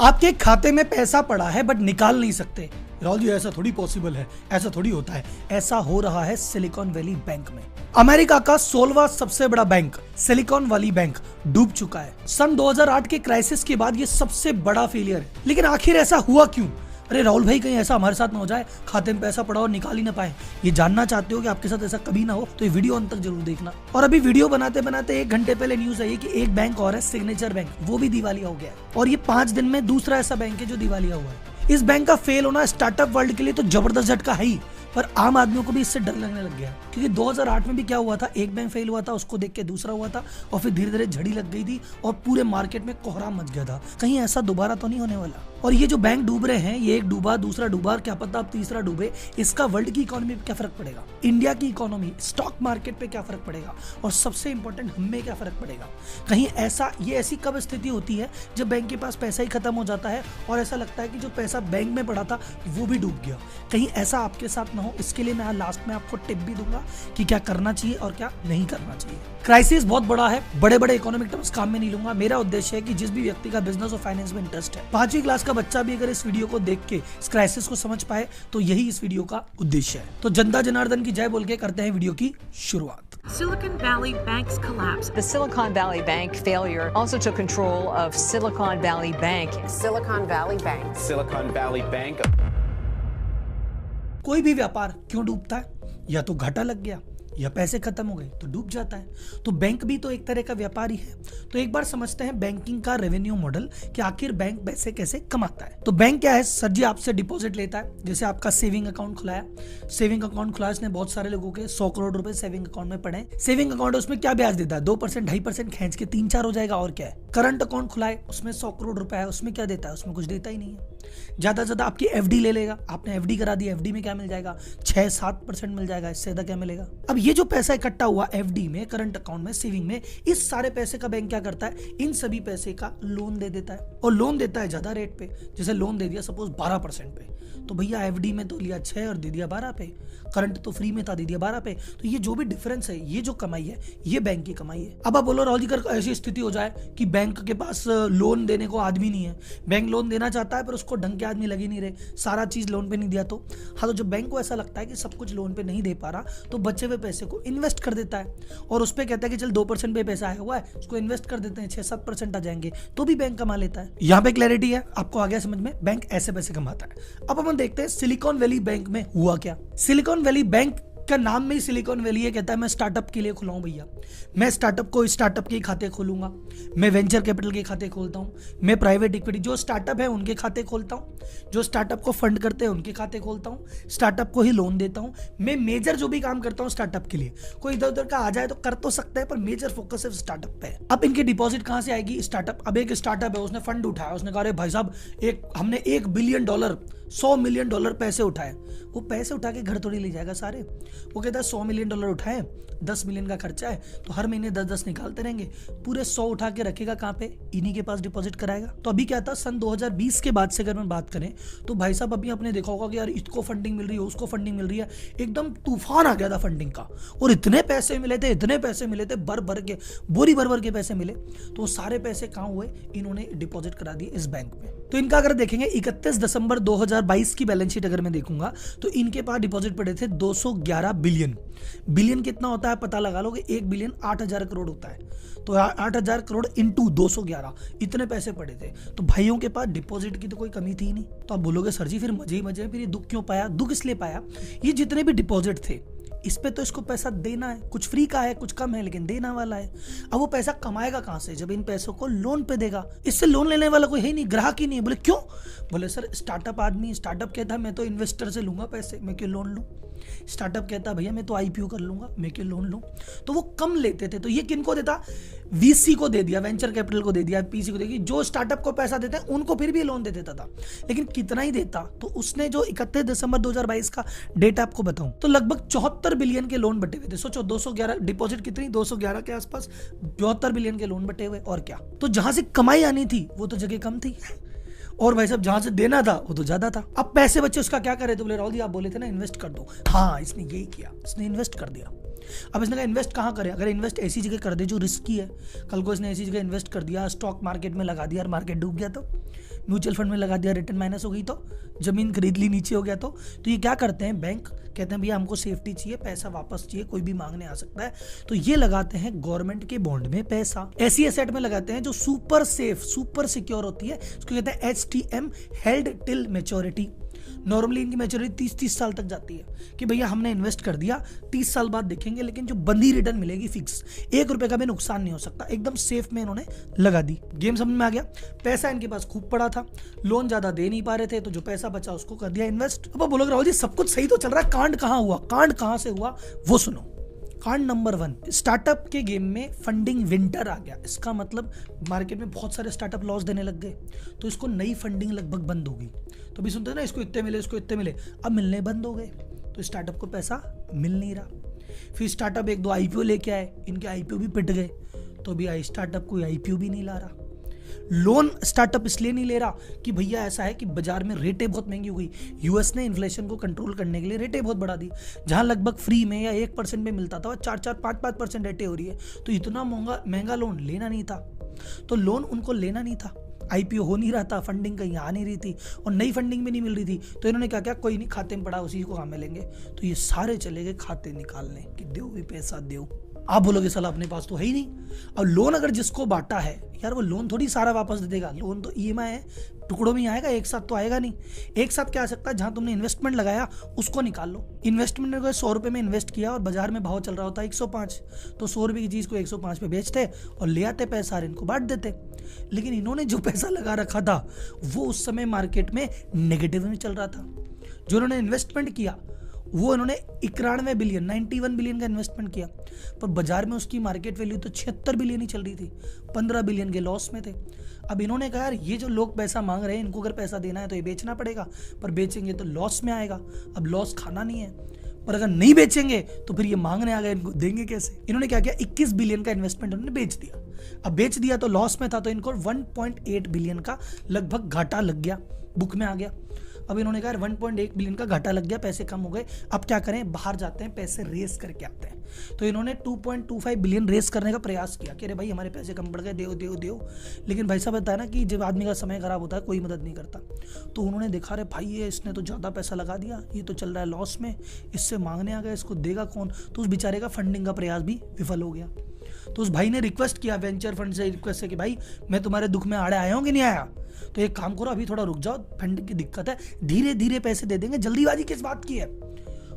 आपके खाते में पैसा पड़ा है बट निकाल नहीं सकते। राहुल जी ऐसा थोड़ी पॉसिबल है, ऐसा थोड़ी होता है। ऐसा हो रहा है सिलिकॉन वैली बैंक में। अमेरिका का 16वां सबसे बड़ा बैंक सिलिकॉन वैली बैंक डूब चुका है। सन 2008 के क्राइसिस के बाद ये सबसे बड़ा फेलियर है। लेकिन आखिर ऐसा हुआ क्यों? अरे राहुल भाई, कहीं ऐसा हमारे साथ ना हो जाए, खाते में पैसा पड़ा और निकाल ही ना पाए। ये जानना चाहते हो कि आपके साथ ऐसा कभी ना हो तो ये वीडियो अंत तक जरूर देखना। और अभी वीडियो बनाते बनाते 1 घंटे पहले न्यूज आई कि एक बैंक और है सिग्नेचर बैंक, वो भी दिवालिया हो गया है। और ये 5 दिन में दूसरा ऐसा बैंक है जो दिवालिया हुआ है। इस बैंक का फेल होना स्टार्टअप वर्ल्ड के लिए तो जबरदस्त झटका है ही, पर आम आदमियों को भी इससे डर लगने लग गया। क्योंकि 2008 में भी क्या हुआ था, एक बैंक फेल हुआ था, उसको देख के दूसरा हुआ था और फिर धीरे धीरे झड़ी लग गई थी और पूरे मार्केट में कोहराम मच गया था। कहीं ऐसा दोबारा तो नहीं होने वाला। और ये जो बैंक डूब रहे हैं, ये एक डूबा, दूसरा डूबा, क्या पता अब तीसरा डूबे, इसका वर्ल्ड की इकोनॉमी पे क्या फर्क पड़ेगा, इंडिया की इकोनॉमी, स्टॉक मार्केट पे क्या फर्क पड़ेगा, और सबसे इंपॉर्टेंट हमें क्या फर्क पड़ेगा। कहीं ऐसी कब स्थिति होती है जब बैंक के पास पैसा ही खत्म हो जाता है और ऐसा लगता है कि जो पैसा बैंक में पड़ा था वो भी डूब गया। कहीं ऐसा आपके साथ ना हो, इसके लिए मैं लास्ट में आपको टिप भी दूंगा कि क्या करना चाहिए और क्या नहीं करना चाहिए। क्राइसिस बहुत बड़ा है, बड़े बड़े इकोनॉमिक टर्म्स काम में नहीं लूंगा। मेरा उद्देश्य है कि जिस भी व्यक्ति का बिजनेस और फाइनेंस में इंटरेस्ट है, 5वीं क्लास का बच्चा भी अगर इस वीडियो को देख के इस क्राइसिस को समझ पाए तो यही इस वीडियो का उद्देश्य है। तो जनता जनार्दन की जय बोल के करते हैं वीडियो की शुरुआत। Silicon Valley Bank's collapse. The Silicon Valley Bank failure also took control of Silicon Valley Bank. Silicon Valley Bank. Silicon Valley Bank. कोई भी व्यापार क्यों डूबता है? या तो घाटा लग गया या पैसे खत्म हो गए तो डूब जाता है। तो बैंक भी तो एक तरह का व्यापारी है। तो एक बार समझते हैं बैंकिंग का रेवेन्यू मॉडल कि आखिर बैंक पैसे कैसे कमाता है। तो बैंक क्या है सर जी, आपसे डिपॉजिट लेता है। जैसे आपका सेविंग अकाउंट खुलाया, सेविंग अकाउंट खुला, इसने बहुत सारे लोगों के 100 करोड़ रुपए सेविंग अकाउंट में पड़े। सेविंग अकाउंट उसमें क्या ब्याज देता है? 2%, 2.5% खींच के 3-4 हो जाएगा। और क्या है? करंट अकाउंट खुलाए, उसमें 100 करोड़ रुपए है, उसमें क्या देता है? उसमें कुछ देता ही नहीं है। ज्यादा से ज्यादा आपकी एफडी ले लेगा। आपने एफडी करा दी, एफडी में क्या मिल जाएगा? 6-7% मिल जाएगा। इससे ज्यादा क्या मिलेगा? अब ये जो पैसा इकट्ठा हुआ एफडी में, करंट अकाउंट में, सेविंग में, इस सारे पैसे का बैंक क्या करता है? इन सभी पैसे का लोन दे देता है। और लोन देता है ज्यादा रेट पे। जैसे लोन दे दिया सपोज 12% पे, तो भैया एफडी में तो लिया 6 और दे दिया 12 पे। करंट तो फ्री में था, दे दिया 12 पे। तो ये जो भी डिफरेंस है, ये जो कमाई है, ये बैंक की कमाई है। अब आप बोलो राहुल जी, कर ऐसी स्थिति हो जाए कि बैंक के पास लोन देने को आदमी नहीं है, बैंक लोन देना चाहता है पर उसको ढंग के आदमी लगे नहीं रहे, सारा चीज लोन पे नहीं दिया तो हाँ, तो जब बैंक को ऐसा लगता है कि सब कुछ लोन पे नहीं दे पा रहा, तो बचे हुए पैसे को इन्वेस्ट कर देता है और उस पर कहता है कि चल 2% पे पैसा आया हुआ है, उसको इन्वेस्ट कर देते हैं, 6-7% आ जाएंगे, तो भी बैंक कमा लेता है। यहाँ पे क्लैरिटी है, आपको आ गया समझ में? बैंक ऐसे पैसे कमाता है। अब अपन देखते हैं सिलिकॉन वैली बैंक में हुआ क्या। सिलिकॉन वैली बैंक का नाम में ही सिलिकॉन वैली है, कहता है मैं स्टार्टअप के लिए खुलाऊं भैया, मैं स्टार्टअप के खाते खोलूंगा, मैं वेंचर कैपिटल के खाते खोलता हूं, मैं प्राइवेट इक्विटी जो स्टार्टअप है उनके खाते खोलता हूं, जो स्टार्टअप को फंड करते हैं उनके खाते खोलता हूं, स्टार्टअप को ही लोन देता हूं। मैं मेजर जो भी काम करता हूं स्टार्टअप के लिए, कोई इधर उधर का आ जाए तो कर तो सकता है, पर मेजर फोकस सिर्फ स्टार्टअप पे है। अब इनकी डिपॉजिट कहां से आएगी? स्टार्टप। अब एक स्टार्टअप है, उसने फंड उठाया, उसने कहा अरे भाई साहब, हमने $1 बिलियन, $100 मिलियन पैसे उठाए। वो पैसे उठा के घर थोड़ी ले जाएगा सारे। वो कहता है $100 मिलियन उठाए, 10 मिलियन का खर्चा है, तो हर महीने 10-10 निकालते रहेंगे, पूरे 100 उठा के रखेगा कहाँ पे? इन्हीं के पास डिपॉजिट कराएगा। तो अभी क्या था, सन 2020 के बाद से अगर मैं बात करें तो भाई साहब अभी आपने देखा होगा कि यार इसको फंडिंग मिल रही है, उसको फंडिंग मिल रही है, एकदम तूफान आ गया था फंडिंग का। और इतने पैसे मिले थे, भर के बोरी भर के पैसे मिले। तो सारे पैसे कहाँ हुए? इन्होंने डिपॉजिट करा दिए इस बैंक में। तो इनका अगर देखेंगे 31 दिसंबर 2022 की बैलेंस शीट अगर मैं देखूंगा तो इनके पास डिपॉजिट पड़े थे 211 बिलियन। बिलियन कितना होता है पता लगा लो कि 1 बिलियन 8,000 करोड़ होता है। तो 8,000 करोड़ इंटू 211, इतने पैसे पड़े थे। तो भाइयों के पास डिपॉजिट की तो कोई कमी थी ही नहीं। तो आप बोलोगे सर जी फिर मजे ही मजे, फिर ये दुख क्यों पाया? दुख इसलिए पाया, ये जितने भी डिपॉजिट थे इस पे तो इसको पैसा देना है, कुछ फ्री का है, कुछ कम है, लेकिन देना वाला है। अब वो पैसा कमाएगा कहां से? जब इन पैसों को लोन पे देगा। इससे लोन लेने वाला कोई है नहीं, ग्राहक ही नहीं है। बोले क्यों? बोले सर स्टार्टअप आदमी, स्टार्टअप कहता है मैं तो इन्वेस्टर से लूंगा पैसे, मैं क्यों लोन लूं? स्टार्टअप कहता भैया मैं तो आईपीओ कर लूंगा, मैं क्यों लोन लूं? तो वो कम लेते थे। तो ये किनको देता? वीसी को दे दिया, वेंचर कैपिटल को दे दिया, पीसी को दे दिया। जो स्टार्टअप को पैसा देते हैं उनको फिर भी लोन दे देता था, लेकिन कितना ही देता? तो उसने जो 31 दिसंबर 2022 का डेट आपको बताऊं तो लगभग 74 बिलियन के लोन बटे हुए थे। सोचो 211 डिपॉजिट कितनी? 211 के आसपास 74 बिलियन के लोन बटे हुए। और क्या? तो जहां से कमाई आनी थी वो तो जगह कम थी, और भाई साहब जहां से देना था वो तो ज्यादा था। अब पैसे बच्चे उसका क्या करे? तो बोले राहुल जी आप बोले थे ना इन्वेस्ट कर दो। हाँ, इसने यही किया, इसने इन्वेस्ट कर दिया। अब इसने कहा इन्वेस्ट कहाँ करें, अगर इन्वेस्ट ऐसी जगह कर दे जो रिस्की है, कल को इसने ऐसी जगह इन्वेस्ट कर दिया, स्टॉक मार्केट में लगा दिया और मार्केट डूब गया तो, म्यूचुअल फंड में लगा दिया, रिटर्न माइनस हो गई तो, जमीन खरीद ली नीचे हो गया तो ये क्या करते हैं, बैंक कहते हैं भैया हमको सेफ्टी चाहिए, पैसा वापस चाहिए, कोई भी मांगने आ सकता है, तो ये लगाते हैं गवर्नमेंट के बॉन्ड में पैसा, ऐसी एसेट में लगाते हैं जो सुपर सेफ, सुपर सिक्योर होती है, उसको कहते हैं HTM, held till maturity. Normally इनकी मैच्योरिटी 30 साल तक जाती है कि भैया हमने इन्वेस्ट कर दिया, 30 साल बाद देखेंगे, लेकिन जो बंदी रिटर्न मिलेगी फिक्स, 1 रुपए का भी नुकसान नहीं हो सकता, एकदम सेफ में इन्होंने लगा दी। गेम समझ में आ गया। पैसा इनके पास खूब पड़ा था, लोन ज्यादा दे नहीं पा रहे थे, तो जो पैसा बचा उसको कर दिया इन्वेस्ट। अब बोलोगे राहुल जी सब कुछ सही तो चल रहा है, कांड कहाँ हुआ, कांड कहाँ से हुआ वो सुनो। कांड नंबर 1, स्टार्टअप के गेम में फंडिंग विंटर आ गया। इसका मतलब मार्केट में बहुत सारे स्टार्टअप लॉस देने लग गए, तो इसको नई फंडिंग लगभग बंद होगी। तो भी सुनते हैं ना, इसको इतने मिले, इसको इतने मिले, अब मिलने बंद हो गए, तो स्टार्टअप को पैसा मिल नहीं रहा। फिर स्टार्टअप 1-2 IPO लेके आए, इनके IPO भी पिट गए, तो भी स्टार्टअप कोई IPO भी नहीं ला रहा। लोन स्टार्टअप इसलिए नहीं ले रहा कि भैया ऐसा है कि बाजार में रेटें बहुत महंगी हो गई, यूएस ने इन्फ्लेशन को कंट्रोल करने के लिए रेटें बहुत बढ़ा दी, जहां लगभग फ्री में या 1% में मिलता था, 4-4, 5-5% रेटें हो रही है, तो इतना महंगा लोन लेना नहीं था, तो लोन उनको लेना नहीं था, IPO हो नहीं रहा था, फंडिंग कहीं आ नहीं रही थी और नई फंडिंग भी नहीं मिल रही थी, तो इन्होंने क्या किया, कोई नहीं खाते में पड़ा उसी को काम में लेंगे, तो ये सारे चले गए खाते निकालने कि दो भी पैसा दो। आप बोलोगे साला अपने पास तो है ही नहीं। अब लोन अगर जिसको बांटा है यार, वो लोन थोड़ी सारा वापस दे देगा, लोन तो EMI है, टुकड़ों में आएगा, एक साथ तो आएगा नहीं। एक साथ क्या आ सकता है, जहां तुमने इन्वेस्टमेंट लगाया उसको निकाल लो। इन्वेस्टमेंट में 100 रुपए में इन्वेस्ट किया और बाजार में भाव चल रहा होता है 105, तो 100 रुपए की चीज को 105 पे बेचते और ले आते पैसा और इनको बांट देते। लेकिन इन्होंने जो पैसा लगा रखा था वो उस समय मार्केट में नेगेटिव में चल रहा था। जो इन्होंने इन्वेस्टमेंट किया वो इन्होंने 91 बिलियन 91 बिलियन का इन्वेस्टमेंट किया, पर बाजार में उसकी मार्केट वैल्यू तो 76 बिलियन ही चल रही थी, 15 बिलियन के लॉस में थे। अब इन्होंने कहा यार ये जो लोग पैसा मांग रहे हैं, इनको अगर पैसा देना है तो ये बेचना पड़ेगा, पर बेचेंगे तो लॉस में आएगा, अब लॉस खाना नहीं है, पर अगर नहीं बेचेंगे तो फिर ये मांगने आ गए, इनको देंगे कैसे। इन्होंने क्या किया, 21 बिलियन का इन्वेस्टमेंट उन्होंने बेच दिया। अब बेच दिया तो लॉस में था, तो इनको 1.8 बिलियन का लगभग घाटा लग गया, बुक में आ गया। अब इन्होंने कहा 1.1 बिलियन का घाटा लग गया, पैसे कम हो गए, अब क्या करें, बाहर जाते हैं, पैसे रेस करके आते हैं। तो इन्होंने 2.25 बिलियन रेस करने का प्रयास किया कि अरे भाई हमारे पैसे कम पड़ गए, दो। लेकिन भाई साहब बताया ना कि जब आदमी का समय खराब होता है कोई मदद नहीं करता, तो उन्होंने देखा रे भाई ये इसने तो ज़्यादा पैसा लगा दिया, ये तो चल रहा है लॉस में, इससे मांगने आ गया, इसको देगा कौन, तो उस बेचारे का फंडिंग का प्रयास भी विफल हो गया। तो उस भाई ने रिक्वेस्ट किया वेंचर फंड से, रिक्वेस्ट है कि भाई मैं तुम्हारे दुख में आड़े आया हूँ कि नहीं आया, तो एक काम करो अभी थोड़ा रुक जाओ, फंडिंग की दिक्कत है, धीरे धीरे पैसे दे देंगे, जल्दीबाजी किस बात की है।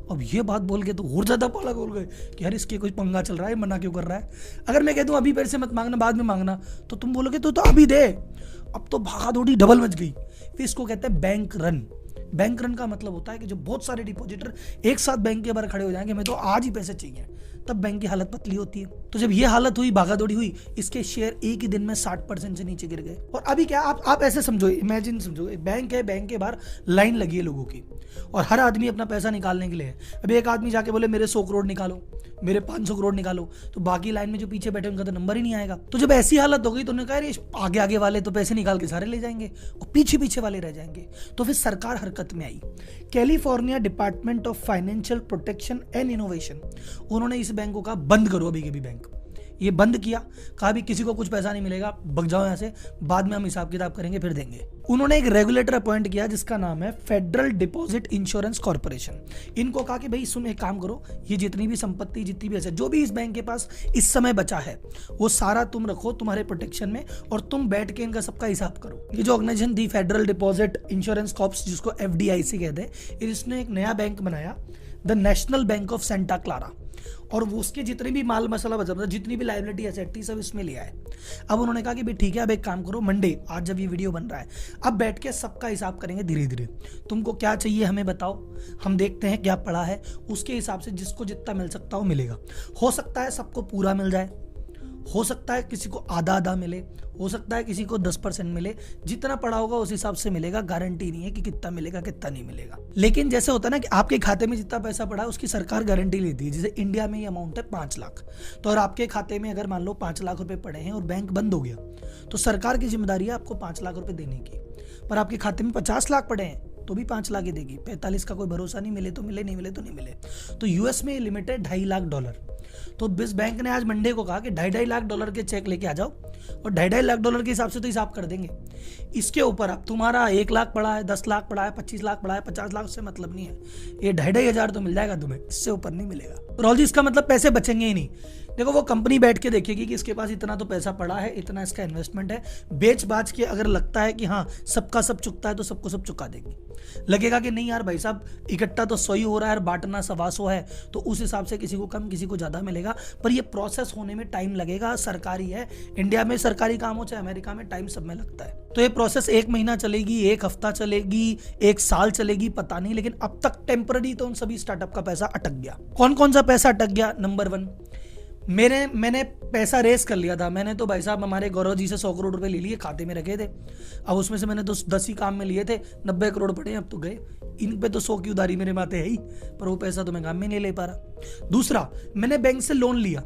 अब ये बात बोल के तो और ज्यादा पाला बोल गए कि यार इसके कोई पंगा चल रहा है, मना क्यों कर रहा है। अगर मैं कह दूं अभी पैसे मत मांगना बाद में मांगना, तो तुम बोलोगे तो अभी दे। अब तो भागा दौड़ी डबल मच गई। फिर इसको कहते हैं बैंक रन। बैंक रन का मतलब होता है कि जो बहुत सारे डिपॉजिटर एक साथ बैंक के बाहर खड़े हो जाएंगे, मैं तो आज ही पैसे चाहिए, तब बैंक की हालत पतली होती है। तो जब ये हालत हुई, भागादौड़ी हुई, इसके शेयर एक ही दिन में 60% से नीचे गिर गए। और अभी क्या आप ऐसे समझो, इमेजिन समझो, बैंक है, बैंक के बाहर लाइन लगी है लोगों की और हर आदमी अपना पैसा निकालने के लिए है। अभी एक आदमी जाके बोले मेरे 100 करोड़ निकालो, मेरे 500 करोड़ निकालो, तो बाकी लाइन में जो पीछे बैठे उनका तो नंबर ही नहीं आएगा। तो जब ऐसी हालत हो गई तो उन्होंने कहा आगे आगे वाले तो पैसे निकाल के सारे ले जाएंगे और पीछे पीछे वाले रह जाएंगे। तो फिर सरकार हरकत में आई। California department of financial protection and innovation, उन्होंने इस बैंक को कहा बंद करो अभी के भी बैंक। ये बंद किया, कहा भी किसी को कुछ पैसा नहीं मिलेगा, भग जाओ यहाँ से, बाद में हम हिसाब किताब करेंगे फिर देंगे। उन्होंने एक रेगुलेटर अपॉइंट किया जिसका नाम है फेडरल डिपॉजिट इंश्योरेंस कॉर्पोरेशन। इनको कहा कि भाई सुन एक काम करो, ये जितनी भी संपत्ति, जितनी भी ऐसे जो भी इस बैंक के पास इस समय बचा है वो सारा तुम रखो तुम्हारे प्रोटेक्शन में और तुम बैठ के इनका सबका हिसाब करो। ये जो ऑर्गेनाइजेशन थी फेडरल डिपॉजिट इंश्योरेंस कॉर्प्स, जिसको FDIC कहते हैं, इसने एक नया बैंक बनाया, the national bank of Santa Clara, और वो उसके जितने भी माल मसाला बचा, जितनी भी लायबिलिटी एसेट थी सब इसमें लिया है। अब उन्होंने कहा कि भाई ठीक है, अब एक काम करो, मंडे आज जब ये वीडियो बन रहा है, अब बैठ के सबका हिसाब करेंगे धीरे धीरे, तुमको क्या चाहिए हमें बताओ, हम देखते हैं क्या पड़ा है, उसके हिसाब से जिसको जितना मिल सकता हो मिलेगा। हो सकता है सबको पूरा मिल जाए, हो सकता है किसी को आधा आधा मिले, हो सकता है किसी को 10% मिले, जितना पड़ा होगा उस हिसाब से मिलेगा। गारंटी नहीं है कि कितना मिलेगा कितना नहीं मिलेगा। लेकिन जैसे होता है ना कि आपके खाते में जितना पैसा पड़ा है उसकी सरकार गारंटी लेती है। जैसे इंडिया में ये अमाउंट है 5 लाख, तो अगर आपके खाते में अगर मान लो 5 लाख रुपए पड़े हैं और बैंक बंद हो गया, तो सरकार की जिम्मेदारी है आपको 5 लाख रुपए देने की। पर आपके खाते में 50 लाख पड़े हैं तो भी 5 लाख ही देगी, 45 का कोई भरोसा नहीं, मिले तो मिले, नहीं मिले तो नहीं मिले। तो US में लिमिट है $2.5 लाख। तो इस बैंक ने आज मंडे को कहा कि $2.5 लाख के चेक लेके आ जाओ, और $2.5 लाख के हिसाब से तो हिसाब कर देंगे। इसके ऊपर अब तुम्हारा 1 लाख पड़ा है, 10 लाख पड़ा है, 25 लाख पड़ा है, 50 लाख से मतलब नहीं है, ये 2,500 तो मिल जाएगा तुम्हें, इससे ऊपर नहीं मिलेगा। राहुल जी इसका मतलब पैसे बचेंगे ही नहीं। देखो वो कंपनी बैठ के देखेगी कि इसके पास इतना तो पैसा पड़ा है, इतना इसका इन्वेस्टमेंट है, बेच बाच के अगर लगता है कि हाँ सबका सब चुकता है तो सबको सब चुका देगी। लगेगा कि नहीं यार भाई साहब इकट्ठा तो 100 ही हो रहा है, बांटना 125 है, तो उस हिसाब से किसी को कम किसी को ज्यादा मिलेगा, पर ये प्रोसेस होने में टाइम लगेगा। सरकारी है, इंडिया में सरकारी काम हो चाहे अमेरिका में, टाइम सब में लगता है। तो ये प्रोसेस 1 महीना चलेगी, 1 हफ्ता चलेगी, 1 साल चलेगी, पता नहीं, लेकिन अब तक टेम्पररी तो उन सभी स्टार्टअप का पैसा अटक गया। कौन कौन सा पैसा अटक गया? नंबर 1, मैंने पैसा रेस कर लिया था। मैंने तो भाई साहब हमारे गौरव जी से 100 करोड़ रुपए ले लिए, खाते में रखे थे। अब उसमें से मैंने तो 10 ही काम में लिए थे, 90 करोड़ पड़े, अब तो गए। इन पे तो 100 की उधारी मेरे माथे है ही, पर वो पैसा तो मैं काम में नहीं ले पा रहा। दूसरा, मैंने बैंक से लोन लिया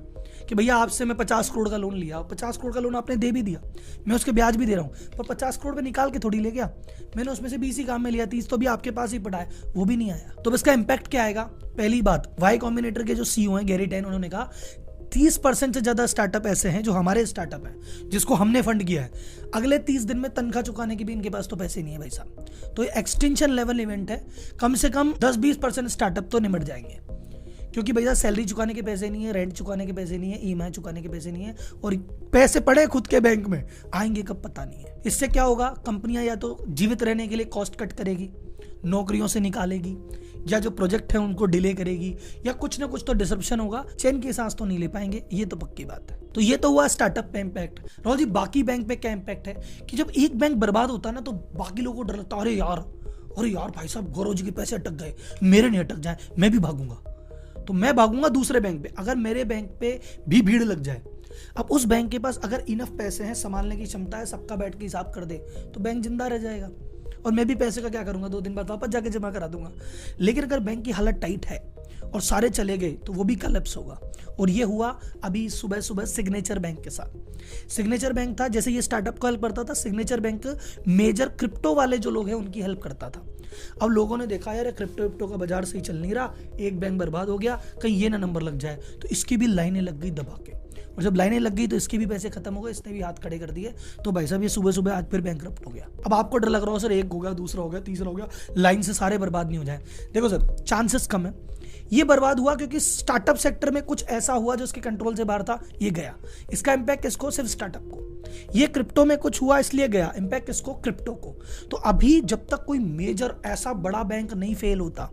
कि भैया आपसे मैं 50 करोड़ का लोन लिया, 50 करोड़ का लोन आपने दे भी दिया, मैं उसके ब्याज भी दे रहा हूँ, पर 50 करोड़ में निकाल के थोड़ी ले गया, मैंने उसमें से 20 ही काम में लिया, 30 तो भी आपके पास ही पड़ा है, वो भी नहीं आया। तो इसका इम्पैक्ट क्या आएगा? पहली बात, वाई कॉम्बिनेटर के जो सीईओ हैं गैरी टेन, उन्होंने कहा 30% से ज्यादा स्टार्टअप ऐसे हैं जो हमारे स्टार्टअप हैं जिसको हमने फंड किया है, अगले 30 दिन में तनख्वाह चुकाने की भी इनके पास तो पैसे नहीं है भाई साहब। तो ये एक्सटेंशन लेवल इवेंट है, कम से कम 10-20% स्टार्टअप तो निमट जाएंगे, क्योंकि भैया सैलरी चुकाने के पैसे नहीं है, रेंट चुकाने के पैसे नहीं है, ईएमआई चुकाने के पैसे नहीं है, और पैसे पड़े खुद के बैंक में, आएंगे कब पता नहीं है। इससे क्या होगा? कंपनियां या तो जीवित रहने के लिए कॉस्ट कट करेगी, नौकरियों से निकालेगी, या जो प्रोजेक्ट है उनको डिले करेगी, या कुछ ना कुछ तो डिसरप्शन होगा, चैन की सांस तो नहीं ले पाएंगे, ये तो पक्की बात है। तो ये तो हुआ स्टार्टअप पे इम्पैक्ट। राहुल जी बाकी बैंक पे क्या इम्पैक्ट है कि जब एक बैंक बर्बाद होता है ना तो बाकी लोगों को डर लगता है, अरे यार भाई साहब गौरव जी के पैसे अटक गए, मेरे नहीं अटक जाए, मैं भी भागूंगा, तो मैं भागूंगा दूसरे बैंक पे। अगर मेरे बैंक पे भी भीड़ लग जाए, अब उस बैंक के पास अगर इनफ पैसे हैं, संभालने की क्षमता है, सबका बैठ के हिसाब कर दे, तो बैंक जिंदा रह जाएगा, और मैं भी पैसे का क्या करूंगा, 2 दिन बाद वापस जाके जमा करा दूंगा। लेकिन अगर बैंक की हालत टाइट है और सारे चले गए तो वो भी कलेप्स होगा, और ये हुआ अभी सुबह सुबह सिग्नेचर बैंक के साथ। सिग्नेचर बैंक था, जैसे ये स्टार्टअप को हेल्प करता था, सिग्नेचर बैंक मेजर क्रिप्टो वाले जो लोग हैं उनकी हेल्प करता था। अब लोगों ने देखा यार क्रिप्टो का बाजार सही चल नहीं रहा, एक बैंक बर्बाद हो गया, कहीं ये ना नंबर लग जाए, तो इसकी भी लाइनें लग गई दबा के, और जब लाइनें लग गई तो इसके भी पैसे खत्म हो गए, इसने भी हाथ खड़े कर दिए, तो भाई साहब ये सुबह सुबह आज फिर बैंकरप्ट हो गया। अब आपको डर लग रहा हो सर एक हो गया, दूसरा हो गया, तीसरा हो गया, लाइन से सारे बर्बाद नहीं हो जाए। देखो सर चांसेस कम है, ये बर्बाद हुआ क्योंकि स्टार्टअप सेक्टर में कुछ ऐसा हुआ जो उसके कंट्रोल से बाहर था, ये गया। इसका इंपैक्ट किसको? सिर्फ स्टार्टअप को। ये क्रिप्टो में कुछ हुआ इसलिए गया, इंपैक्ट किसको? क्रिप्टो को। तो अभी जब तक कोई मेजर ऐसा बड़ा बैंक नहीं फेल होता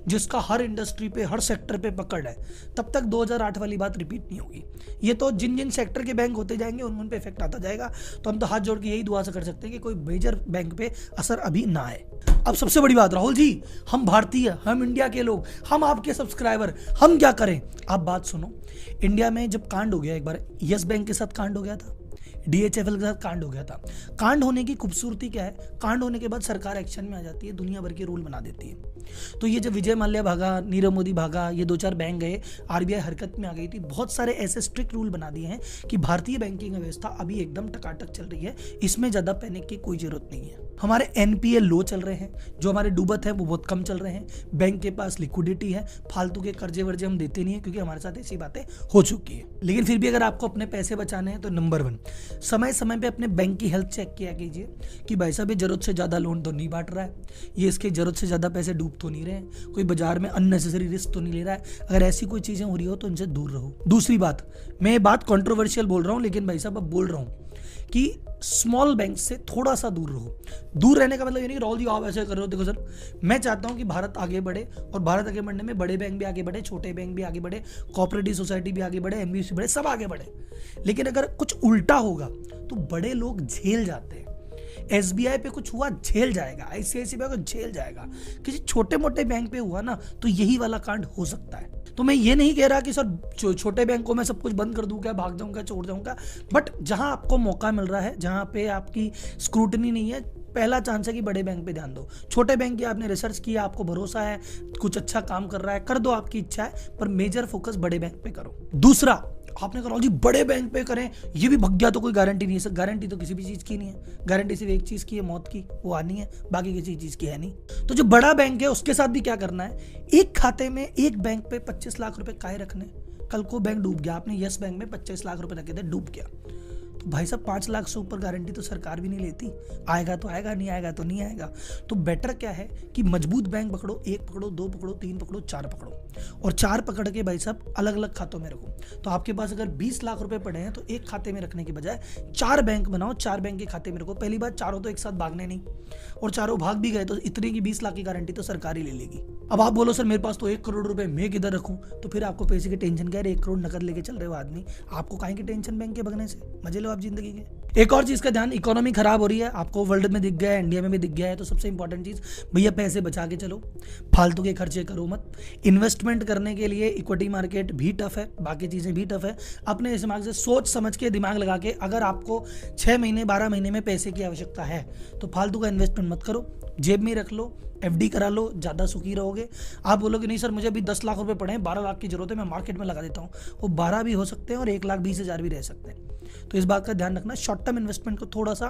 जिसका हर इंडस्ट्री पे हर सेक्टर पे पकड़ है, तब तक 2008 वाली बात रिपीट नहीं होगी। ये तो जिन जिन सेक्टर के बैंक होते जाएंगे उन पे इफेक्ट आता जाएगा। तो हम तो हाथ जोड़ के यही दुआ से कर सकते हैं कि कोई मेजर बैंक पे असर अभी ना आए। अब सबसे बड़ी बात राहुल जी, हम भारतीय, हम इंडिया के लोग, हम आपके सब्सक्राइबर, हम क्या करें? आप बात सुनो, इंडिया में जब कांड हो गया, एक बार यस बैंक के साथ कांड हो गया था, DHFL के साथ कांड हो गया था। कांड होने की खूबसूरती क्या है? कांड होने के बाद सरकार एक्शन में आ जाती है, दुनिया भर के रूल बना देती है। तो ये जब विजय माल्या भागा, नीरव मोदी भागा, ये 2-4 बैंक गए, RBI हरकत में आ गई थी, बहुत सारे ऐसे स्ट्रिक्ट रूल बना दिए हैं कि भारतीय बैंकिंग व्यवस्था अभी एकदम टकाटक चल रही है, इसमें ज्यादा पैनिक की कोई जरूरत नहीं है। हमारे NPA लो चल रहे हैं, जो हमारे डूबत है वो बहुत कम चल रहे हैं, बैंक के पास लिक्विडिटी है, फालतू के कर्जे वर्जे हम देते नहीं है क्योंकि हमारे साथ ऐसी बातें हो चुकी है। लेकिन फिर भी अगर आपको अपने पैसे बचाने हैं तो नंबर 1, समय समय पे अपने बैंक की हेल्थ चेक किया कीजिए कि भाई साहब ये जरूरत से ज्यादा लोन तो नहीं बांट रहा है, ये इसके जरूरत से ज्यादा पैसे डूब तो नहीं रहे हैं, कोई बाजार में अननेसेसरी रिस्क तो नहीं ले रहा है। अगर ऐसी कोई चीजें हो रही हो तो इनसे दूर रहो। दूसरी बात, मैं ये बात कंट्रोवर्शियल बोल रहा हूं, लेकिन भाई साहब अब बोल रहा हूं कि स्मॉल बैंक से थोड़ा सा दूर रहो। दूर रहने का मतलब ये नहीं कि राहुल जी आप ऐसे कर रहे हो। देखो सर, मैं चाहता हूं कि भारत आगे बढ़े, और भारत आगे बढ़ने में बड़े बैंक भी आगे बढ़े, छोटे बैंक भी आगे बढ़े, कोऑपरेटिव सोसाइटी भी आगे बढ़े, NBFC बढ़े, सब आगे बढ़े। लेकिन अगर कुछ उल्टा होगा तो बड़े लोग झेल जाते हैं। SBI पे कुछ हुआ झेल जाएगा, ICICI बैंक को झेल जाएगा, किसी छोटे मोटे बैंक पे हुआ ना तो यही वाला कांड हो सकता है। तो मैं ये नहीं कह रहा कि सर छोटे बैंक को मैं सब कुछ बंद कर दूंगा, भाग जाऊंगा, छोड़ जाऊंगा, बट जहां आपको मौका मिल रहा है, जहां पे आपकी स्क्रूटनी नहीं है, पहला चांस है कि बड़े बैंक पे ध्यान दो। छोटे बैंक की आपने रिसर्च किया, आपको भरोसा है कुछ अच्छा काम कर रहा है, कर दो, आपकी इच्छा है, पर मेजर फोकस बड़े बैंक पे करो। दूसरा, आपने कहा जी बड़े बैंक पे करें, ये भी भग गया तो कोई गारंटी नहीं है। सर गारंटी तो किसी भी चीज की नहीं है, गारंटी सिर्फ एक चीज की है, मौत की, वो आनी है, बाकी किसी चीज की है नहीं। तो जो बड़ा बैंक है उसके साथ भी क्या करना है, एक खाते में एक बैंक पे 25 लाख रुपए काहे रखने, कल को बैंक डूब गया, आपने यस बैंक में 25 लाख रुपए रखे थे, डूब गया, तो भाई साहब 5 लाख से ऊपर गारंटी तो सरकार भी नहीं लेती। आएगा तो आएगा, नहीं आएगा तो नहीं आएगा। तो बेटर क्या है कि मजबूत बैंक पकड़ो, 1 पकड़ो, 2 पकड़ो, 3 पकड़ो, 4 पकड़ो, और 4 पकड़ के भाई साहब अलग अलग खातों में रखो। तो आपके पास अगर 20 लाख रुपए पड़े हैं तो एक खाते में रखने के बजाय 4 बैंक बनाओ, 4 बैंक के खाते में रखो। पहली बात, चारों तो एक साथ भागने नहीं, और चारों भाग भी गए तो इतने की 20 लाख की गारंटी तो सरकार ही ले लेगी। अब आप बोलो सर मेरे पास तो 1 करोड़ रुपए, मैं किधर रखूं? तो फिर आपको पैसे की टेंशन क्या है? 1 करोड़ नकद लेके चल रहे हो आदमी, आपको काहे की टेंशन बैंक के भगने से? मजे लो आप जिंदगी के। एक और चीज का ध्यान, इकोनॉमी खराब हो रही है, आपको वर्ल्ड में दिख गया है, इंडिया में भी दिख गया है, तो सबसे इंपॉर्टेंट चीज भैया पैसे बचा के चलो, फालतू के खर्चे करो मत। इन्वेस्टमेंट करने के लिए इक्विटी मार्केट भी टफ है, बाकी चीजें भी टफ है। अपने दिमाग से सोच समझ के, दिमाग लगा के, अगर आपको 6 महीने 12 महीने में पैसे की आवश्यकता है तो फालतू का इन्वेस्टमेंट मत करो, जेब में रख लो, एफडी करा लो, ज़्यादा सुखी रहोगे। आप बोलोगे नहीं सर मुझे अभी 10 लाख रुपए पड़े हैं, 12 लाख की जरूरत है, मैं मार्केट में लगा देता हूँ, वो 12 भी हो सकते हैं और 1,20,000 भी रह सकते हैं। तो इस बात का ध्यान रखना, शॉर्ट टर्म इन्वेस्टमेंट को थोड़ा सा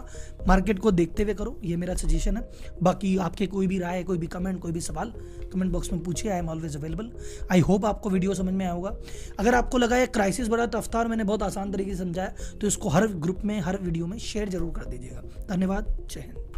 मार्केट को देखते हुए करो, ये मेरा सजेशन है। बाकी आपके कोई भी राय, कोई भी कमेंट, कोई भी सवाल कमेंट बॉक्स में पूछिए, I am always available. I hope आपको वीडियो समझ में आया होगा। अगर आपको लगा ये क्राइसिस बड़ा टफ था और मैंने बहुत आसान तरीके से समझाया, तो इसको हर ग्रुप में, हर वीडियो में शेयर जरूर कर दीजिएगा। धन्यवाद, जय हिंद।